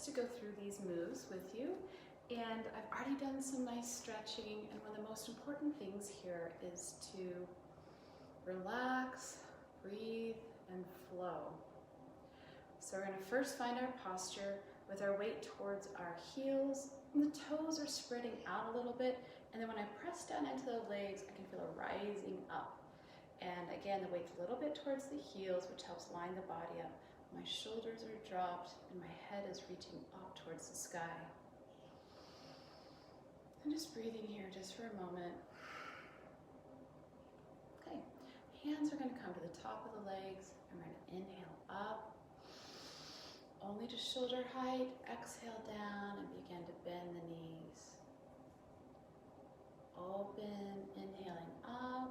chance to go through these moves with you, and I've already done some nice stretching, and one of the most important things here is to relax, breathe, and flow. So we're going to first find our posture with our weight towards our heels, and the toes are spreading out a little bit, and then when I press down into the legs, I can feel a rising up. And again, the weight's a little bit towards the heels, which helps line the body up. My shoulders are dropped, and my head is reaching up towards the sky. I'm just breathing here just for a moment. Okay, hands are going to come to the top of the legs. I'm going to inhale up, only to shoulder height. Exhale down and begin to bend the knees. Open, inhaling up,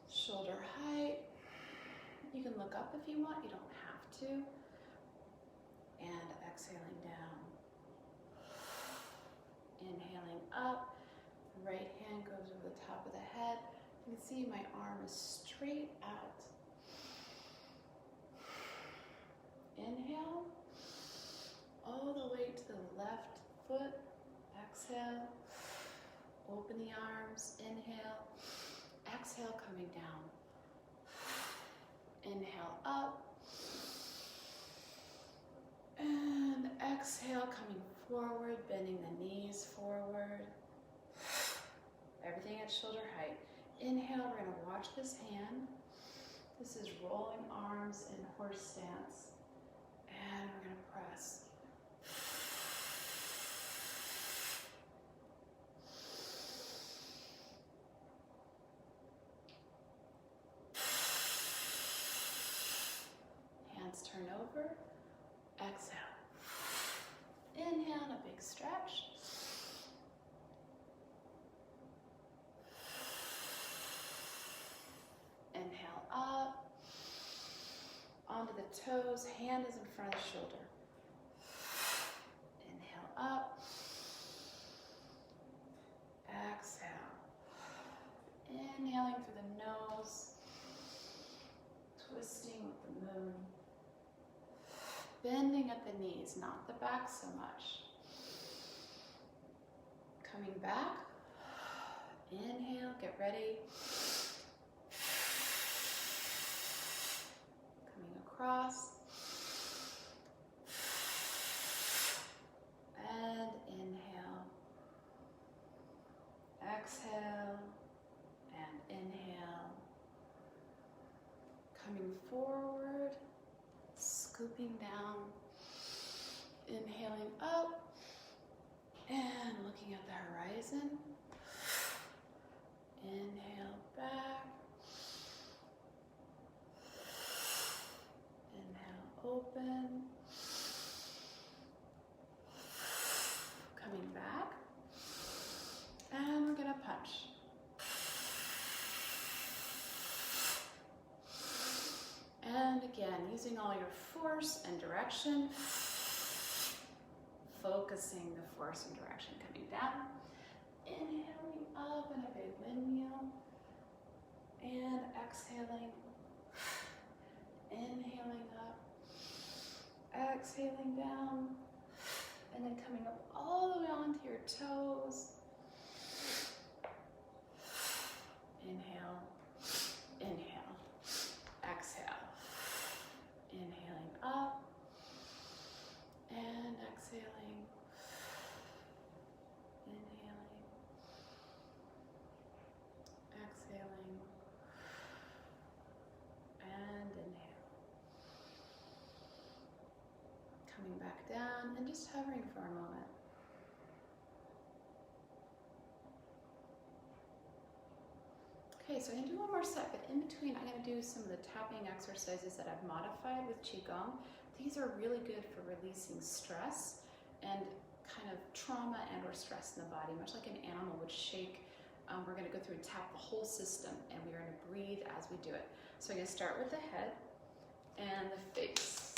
shoulder height. You can look up if you want, you don't have to. And exhaling down. Inhaling up, the right hand goes over the top of the head. You can see my arm is straight out. Inhale, all the way to the left foot. Exhale, open the arms. Inhale, exhale, coming down. Inhale up, and exhale, coming forward, bending the knees forward. Everything at shoulder height. Inhale, we're going to watch this hand. This is rolling arms in horse stance. And we're going to press. Hands turn over. Exhale. Inhale, and a big stretch. Inhale up. Onto the toes, hand is in front of the shoulder. Inhale up. Exhale. Inhaling through the nose. Twisting with the moon. Bending at the knees, not the back so much. Coming back. Inhale, get ready. Across, and inhale, exhale, and inhale, coming forward, scooping down, inhaling up, and looking at the horizon, inhale back, open, coming back, and we're going to punch. And again, using all your force and direction, focusing the force and direction, coming down, inhaling up in a big windmill, and exhaling, inhaling up, exhaling down, and then coming up all the way onto your toes. Inhale, inhale, exhale. Inhaling up, and exhaling, inhaling, exhaling, and inhale. Coming back down and just hovering for a moment. Okay, so I'm going to do one more set, but in between I'm going to do some of the tapping exercises that I've modified with Qigong. These are really good for releasing stress and kind of trauma and or stress in the body, much like an animal would shake. We're going to go through and tap the whole system, and we're going to breathe as we do it. So I'm going to start with the head and the face.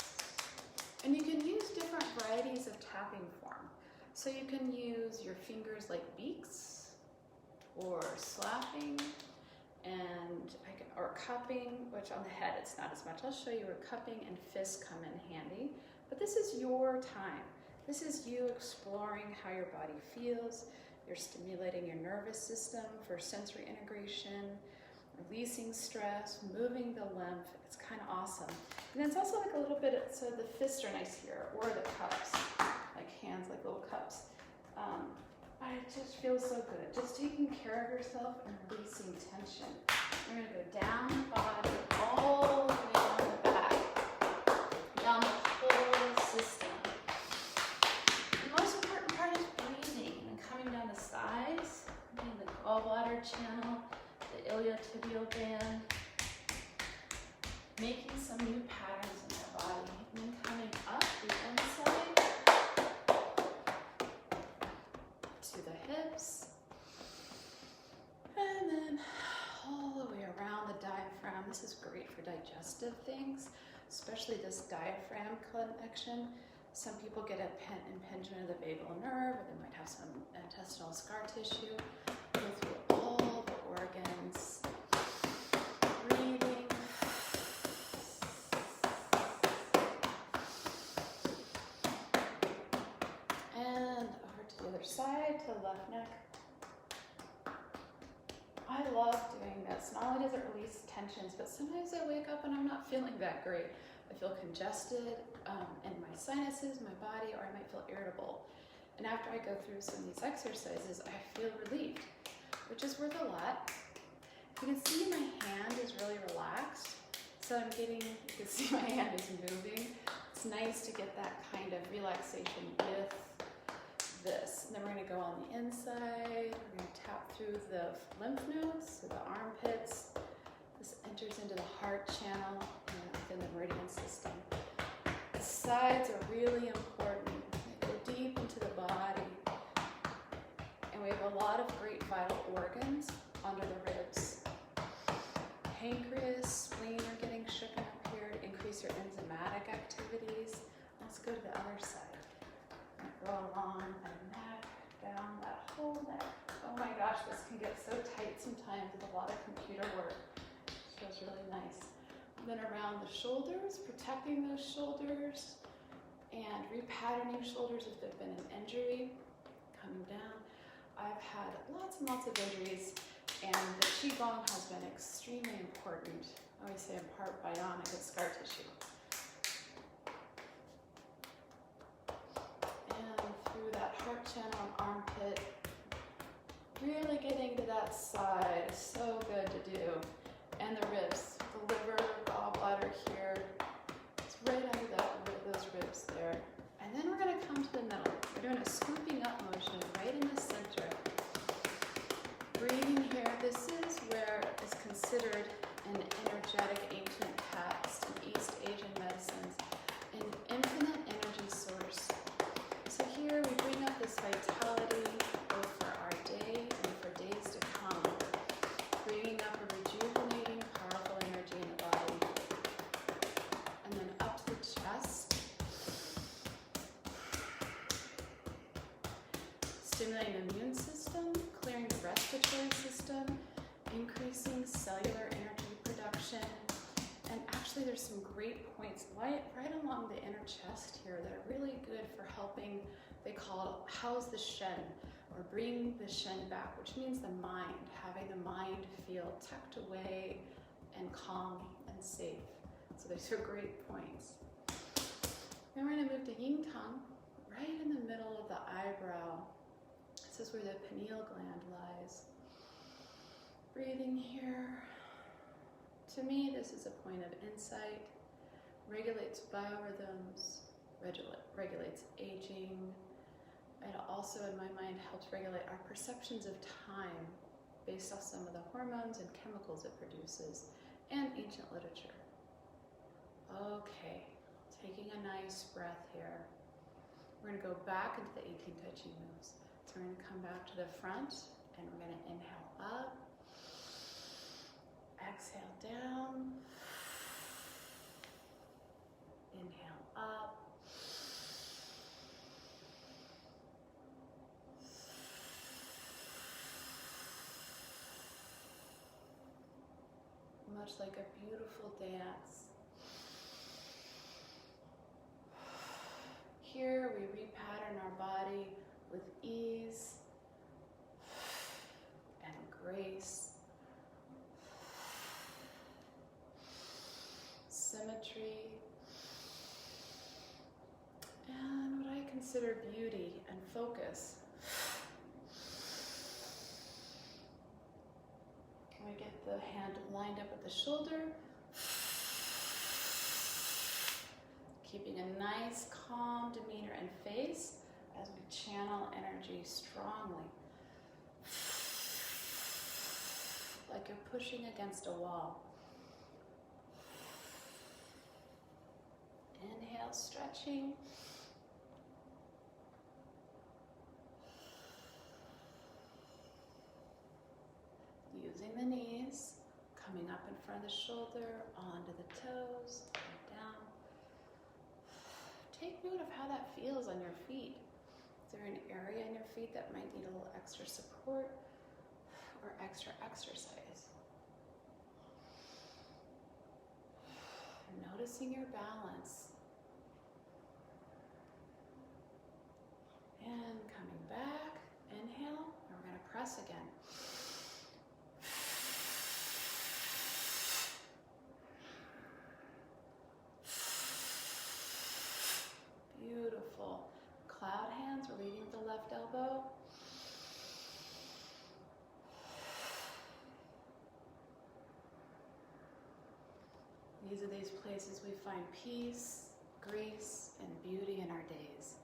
And you can use different varieties of tapping form. So you can use your fingers like beaks, or slapping, and or cupping, which on the head it's not as much. I'll show you where cupping and fists come in handy. But this is your time. This is you exploring how your body feels. You're stimulating your nervous system for sensory integration, releasing stress, moving the lymph. It's kind of awesome. And then it's also like a little bit, so the fists are nice here, or the cups, like hands, like little cups. It just feels so good. Just taking care of yourself and releasing tension. We're gonna go down the body, all the way down the back, down the whole system. The most important part is breathing and coming down the sides, getting the gallbladder channel, the iliotibial band, making some new patterns in our body, and then coming up the inside to the hips, and then all the way around the diaphragm. This is great for digestive things, especially this diaphragm connection. Some people get impingement of the vagal nerve, or they might have some intestinal scar tissue. Go through all the organs, breathing. And over to the other side, to the left neck. I love doing this. Not only does it release tensions, but sometimes I wake up and I'm not feeling that great. I feel congested in my sinuses, my body, or I might feel irritable. And after I go through some of these exercises, I feel relieved, which is worth a lot. You can see my hand is really relaxed. So you can see my hand is moving. It's nice to get that kind of relaxation with this. And then we're going to go on the inside. We're going to tap through the lymph nodes, so the armpits. This enters into the heart channel and within the meridian system. The sides are really important. They go deep into the body. And we have a lot of great vital organs under the ribs. Pancreas, spleen are getting shaken up here to increase your enzymatic activities. Let's go to the other side. Go along the neck, down that whole neck. Oh my gosh, this can get so tight sometimes with a lot of computer work. It feels really nice. And then around the shoulders, protecting those shoulders and repatterning shoulders if there's been an injury. Coming down. I've had lots and lots of injuries, and the Qigong has been extremely important. I always say in part bionic, it's scar tissue. That heart channel and armpit, really getting to that side is so good to do. And the ribs, the liver, gallbladder here, it's right under those ribs there. And then we're going to come to the middle. We're doing a scooping up motion right in the center. Breathing here. This is where it's considered an energetic ancient text in East Asian medicines, an infinite energy source. So here we bring up this vitality both for our day and for days to come, bringing up a rejuvenating, powerful energy in the body. And then up to the chest, stimulating the immune system, clearing the respiratory system, increasing cellular energy production. And actually there's some great points right along the inner chest here that are really good for helping, they call it house the Shen, or bring the Shen back, which means the mind, having the mind feel tucked away and calm and safe. So these are great points. Then we're going to move to Yin Tang, right in the middle of the eyebrow. This is where the pineal gland lies. Breathing here. To me, this is a point of insight, regulates biorhythms, regulates aging. It also, in my mind, helps regulate our perceptions of time based off some of the hormones and chemicals it produces, and ancient literature. Okay, taking a nice breath here. We're going to go back into the 18 Tai Chi moves. So we're going to come back to the front, and we're going to inhale up. Exhale down. Inhale up. Much like a beautiful dance. our body with ease and grace, symmetry, and what I consider beauty and focus. We get the hand lined up at the shoulder, keeping a nice calm demeanor and face as we channel energy strongly, like you're pushing against a wall. Inhale, stretching. Using the knees, coming up in front of the shoulder, onto the toes, and down. Take note of how that feels on your feet. Is there an area in your feet that might need a little extra support or extra exercise? Noticing your balance. And coming back, inhale, and we're going to press again. Beautiful. Cloud hands, we're leading with the left elbow. These are these places we find peace, grace, and beauty in our days.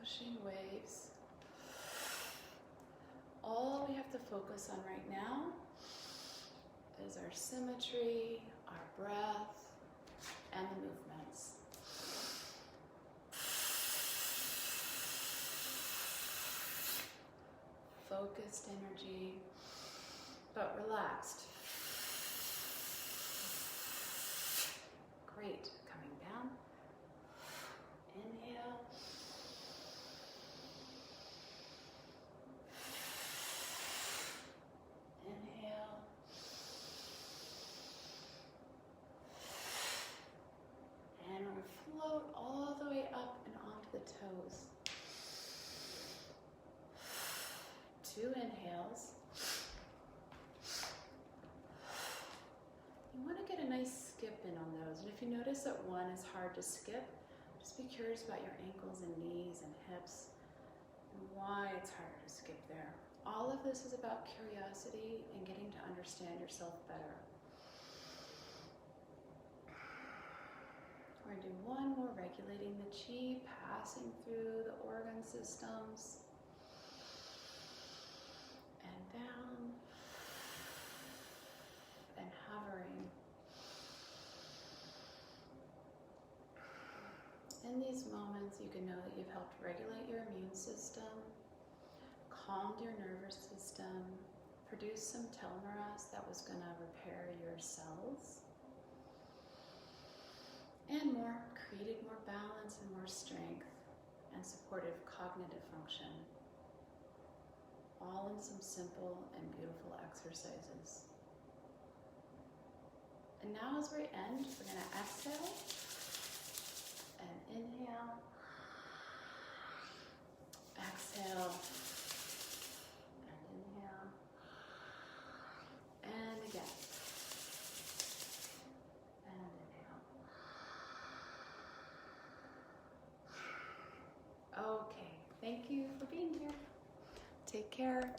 Pushing waves. All we have to focus on right now is our symmetry, our breath, and the movements. Focused energy, but relaxed. Great. Coming down. Inhale. Inhale. And we'll float all the way up and onto the toes. 2 inhales. You want to get a nice skip in on those. And if you notice that one is hard to skip, just be curious about your ankles and knees and hips and why it's harder to skip there. All of this is about curiosity and getting to understand yourself better. We're going to do one more, regulating the chi, passing through the organ systems. And down. And hovering. In these moments, you can know that you've helped regulate your immune system, calmed your nervous system, produced some telomerase that was going to repair your cells, and more, created more balance and more strength and supportive cognitive function, all in some simple and beautiful exercises. And now as we end, we're going to exhale and inhale, exhale, and inhale, and again, and inhale. Okay, thank you for being here. Take care.